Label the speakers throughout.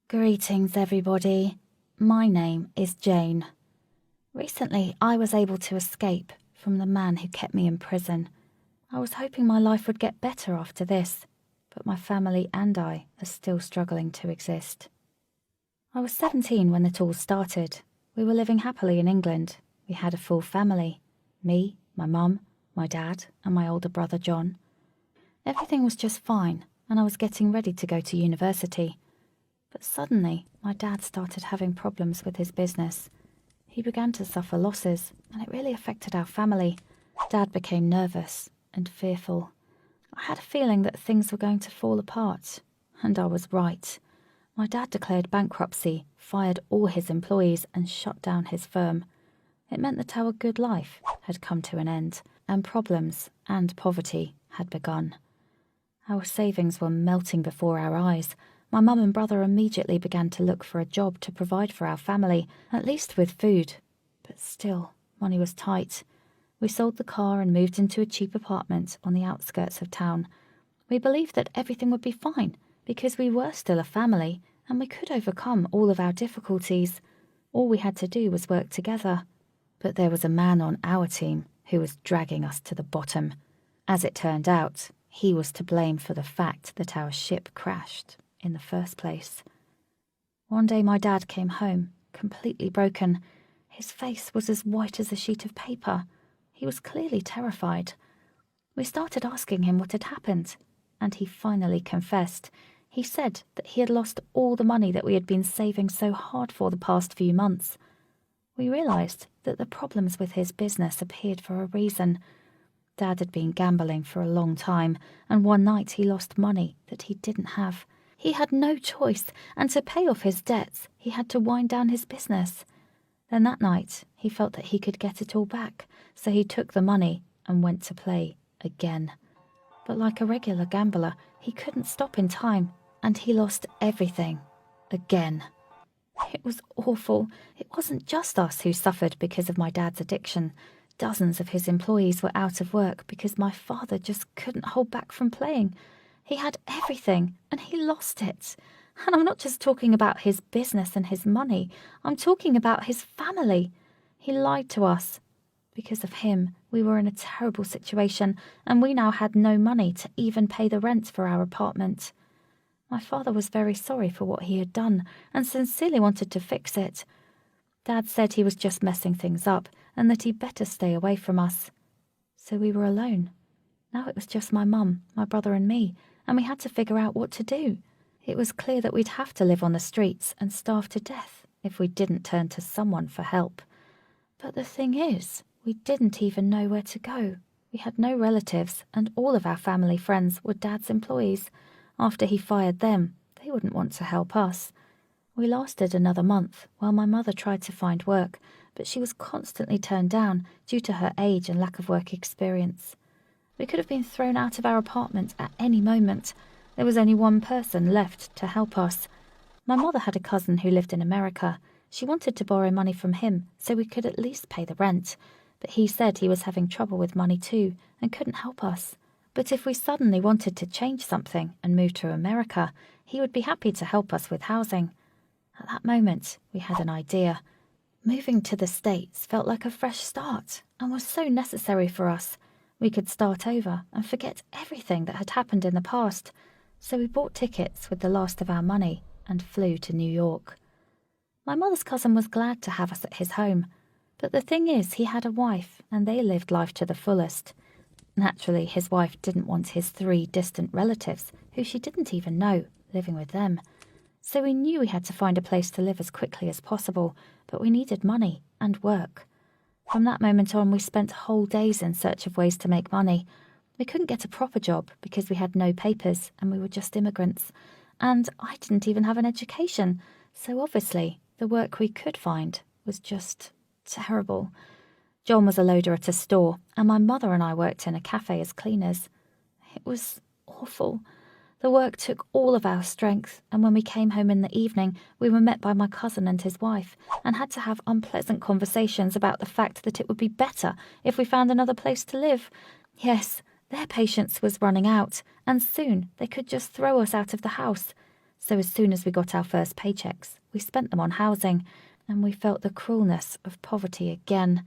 Speaker 1: Greetings, everybody. My name is Jane. Recently, I was able to escape from the man who kept me in prison. I was hoping my life would get better after this, but my family and I are still struggling to exist. I was 17 when it all started. We were living happily in England. We had a full family. Me, my mum, my dad, and my older brother John. Everything was just fine, and I was getting ready to go to university. But suddenly, my dad started having problems with his business. He began to suffer losses, and it really affected our family. Dad became nervous and fearful. I had a feeling that things were going to fall apart, and I was right. My dad declared bankruptcy, fired all his employees, and shut down his firm. It meant that our good life had come to an end, and problems and poverty had begun. Our savings were melting before our eyes. My mum and brother immediately began to look for a job to provide for our family, at least with food. But still, money was tight. We sold the car and moved into a cheap apartment on the outskirts of town. We believed that everything would be fine, because we were still a family, and we could overcome all of our difficulties. All we had to do was work together. But there was a man on our team who was dragging us to the bottom. As it turned out, he was to blame for the fact that our ship crashed in the first place. One day my dad came home, completely broken. His face was as white as a sheet of paper. He was clearly terrified. We started asking him what had happened, and he finally confessed. He said that he had lost all the money that we had been saving so hard for the past few months. We realised that the problems with his business appeared for a reason. Dad had been gambling for a long time, and one night he lost money that he didn't have. He had no choice, and to pay off his debts, he had to wind down his business. Then that night, he felt that he could get it all back, so he took the money and went to play again. But like a regular gambler, he couldn't stop in time, and he lost everything again. It was awful. It wasn't just us who suffered because of my dad's addiction. Dozens of his employees were out of work because my father just couldn't hold back from playing. He had everything, and he lost it. And I'm not just talking about his business and his money. I'm talking about his family. He lied to us. Because of him, we were in a terrible situation, and we now had no money to even pay the rent for our apartment. My father was very sorry for what he had done, and sincerely wanted to fix it. Dad said he was just messing things up, and that he'd better stay away from us. So we were alone. Now it was just my mum, my brother and me, and we had to figure out what to do. It was clear that we'd have to live on the streets and starve to death if we didn't turn to someone for help. But the thing is, we didn't even know where to go. We had no relatives, and all of our family friends were Dad's employees. After he fired them, they wouldn't want to help us. We lasted another month while my mother tried to find work, but she was constantly turned down due to her age and lack of work experience. We could have been thrown out of our apartment at any moment. There was only one person left to help us. My mother had a cousin who lived in America. She wanted to borrow money from him so we could at least pay the rent, but he said he was having trouble with money too and couldn't help us. But if we suddenly wanted to change something and move to America, he would be happy to help us with housing. At that moment, we had an idea. Moving to the States felt like a fresh start and was so necessary for us. We could start over and forget everything that had happened in the past. So we bought tickets with the last of our money and flew to New York. My mother's cousin was glad to have us at his home. But the thing is, he had a wife and they lived life to the fullest. Naturally, his wife didn't want his 3 distant relatives, who she didn't even know, living with them. So we knew we had to find a place to live as quickly as possible, but we needed money and work. From that moment on, we spent whole days in search of ways to make money. We couldn't get a proper job because we had no papers and we were just immigrants. And I didn't even have an education, so obviously the work we could find was just terrible. John was a loader at a store, and my mother and I worked in a cafe as cleaners. It was awful. The work took all of our strength, and when we came home in the evening, we were met by my cousin and his wife, and had to have unpleasant conversations about the fact that it would be better if we found another place to live. Yes, their patience was running out, and soon they could just throw us out of the house. So as soon as we got our first paychecks, we spent them on housing, and we felt the cruelness of poverty again.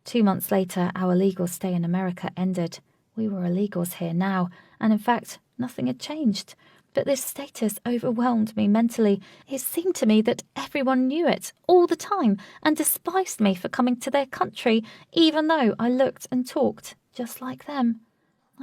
Speaker 1: 2 months later, our legal stay in America ended. We were illegals here now, and in fact, nothing had changed. But this status overwhelmed me mentally. It seemed to me that everyone knew it all the time and despised me for coming to their country, even though I looked and talked just like them.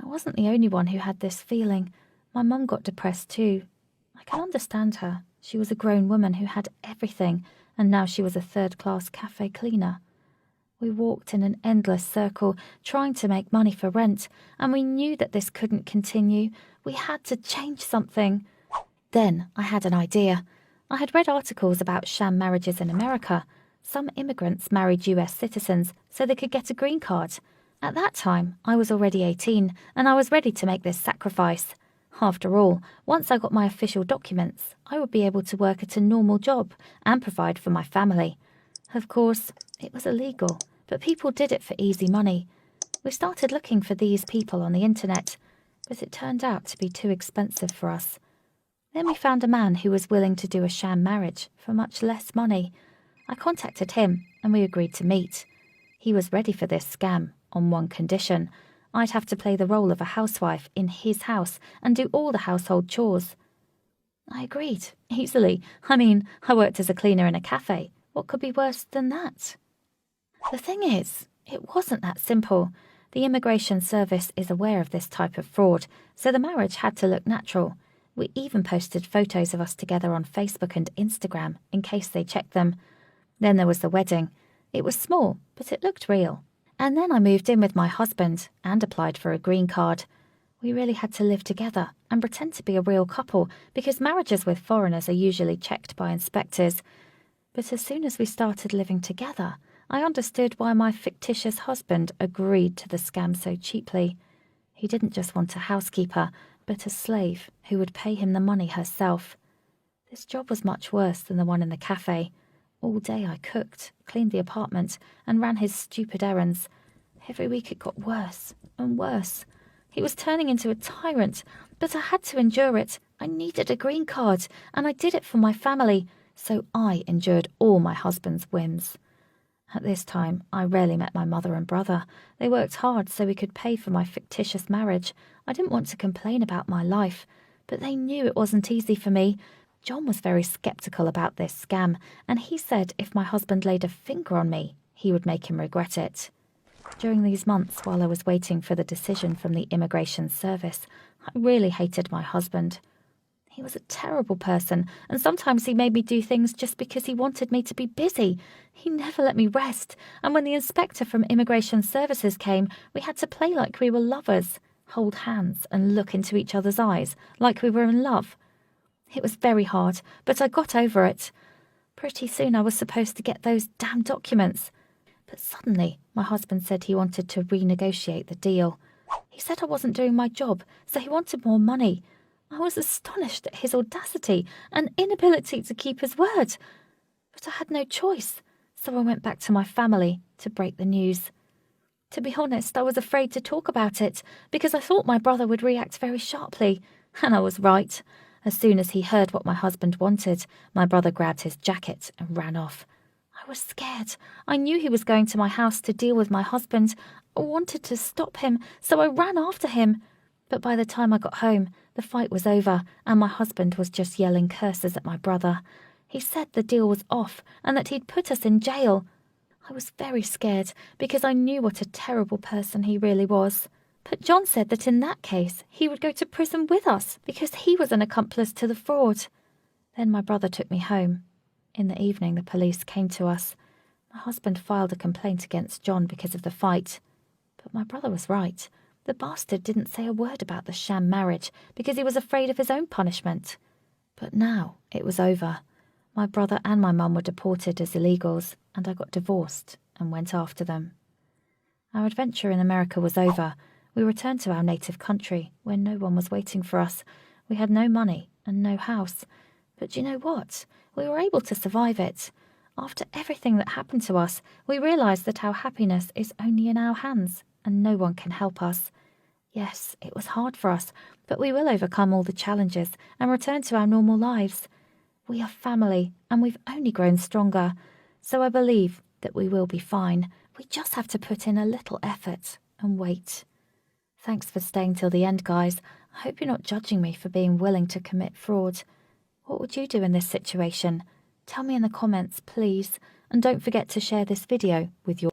Speaker 1: I wasn't the only one who had this feeling. My mum got depressed too. I can understand her. She was a grown woman who had everything, and now she was a third-class cafe cleaner. We walked in an endless circle, trying to make money for rent, and we knew that this couldn't continue. We had to change something. Then I had an idea. I had read articles about sham marriages in America. Some immigrants married US citizens so they could get a green card. At that time, I was already 18, and I was ready to make this sacrifice. After all, once I got my official documents, I would be able to work at a normal job and provide for my family. Of course, it was illegal, but people did it for easy money. We started looking for these people on the internet, but it turned out to be too expensive for us. Then we found a man who was willing to do a sham marriage for much less money. I contacted him, and we agreed to meet. He was ready for this scam, on one condition. I'd have to play the role of a housewife in his house and do all the household chores. I agreed, easily. I worked as a cleaner in a cafe. What could be worse than that? The thing is, it wasn't that simple. The Immigration Service is aware of this type of fraud, so the marriage had to look natural. We even posted photos of us together on Facebook and Instagram in case they checked them. Then there was the wedding. It was small, but it looked real. And then I moved in with my husband and applied for a green card. We really had to live together and pretend to be a real couple because marriages with foreigners are usually checked by inspectors. But as soon as we started living together, I understood why my fictitious husband agreed to the scam so cheaply. He didn't just want a housekeeper, but a slave who would pay him the money herself. This job was much worse than the one in the cafe. All day I cooked, cleaned the apartment, and ran his stupid errands. Every week it got worse and worse. He was turning into a tyrant, but I had to endure it. I needed a green card, and I did it for my family, so I endured all my husband's whims. At this time, I rarely met my mother and brother. They worked hard so we could pay for my fictitious marriage. I didn't want to complain about my life, but they knew it wasn't easy for me. John was very sceptical about this scam, and he said if my husband laid a finger on me, he would make him regret it. During these months, while I was waiting for the decision from the Immigration Service, I really hated my husband. He was a terrible person, and sometimes he made me do things just because he wanted me to be busy. He never let me rest, and when the inspector from Immigration Services came, we had to play like we were lovers, hold hands and look into each other's eyes like we were in love. It was very hard, but I got over it. Pretty soon I was supposed to get those damn documents. But suddenly, my husband said he wanted to renegotiate the deal. He said I wasn't doing my job, so he wanted more money. I was astonished at his audacity and inability to keep his word. But I had no choice, so I went back to my family to break the news. To be honest, I was afraid to talk about it because I thought my brother would react very sharply, and I was right. As soon as he heard what my husband wanted, my brother grabbed his jacket and ran off. I was scared. I knew he was going to my house to deal with my husband. I wanted to stop him, so I ran after him. But by the time I got home, the fight was over, and my husband was just yelling curses at my brother. He said the deal was off and that he'd put us in jail. I was very scared because I knew what a terrible person he really was. But John said that in that case, he would go to prison with us because he was an accomplice to the fraud. Then my brother took me home. In the evening, the police came to us. My husband filed a complaint against John because of the fight. But my brother was right. The bastard didn't say a word about the sham marriage because he was afraid of his own punishment. But now it was over. My brother and my mum were deported as illegals, and I got divorced and went after them. Our adventure in America was over. We returned to our native country, where no one was waiting for us. We had no money and no house. But you know what? We were able to survive it. After everything that happened to us, we realised that our happiness is only in our hands, and no one can help us. Yes, it was hard for us, but we will overcome all the challenges and return to our normal lives. We are family, and we've only grown stronger, so I believe that we will be fine. We just have to put in a little effort and wait. Thanks for staying till the end, guys. I hope you're not judging me for being willing to commit fraud. What would you do in this situation? Tell me in the comments, please, and don't forget to share this video with your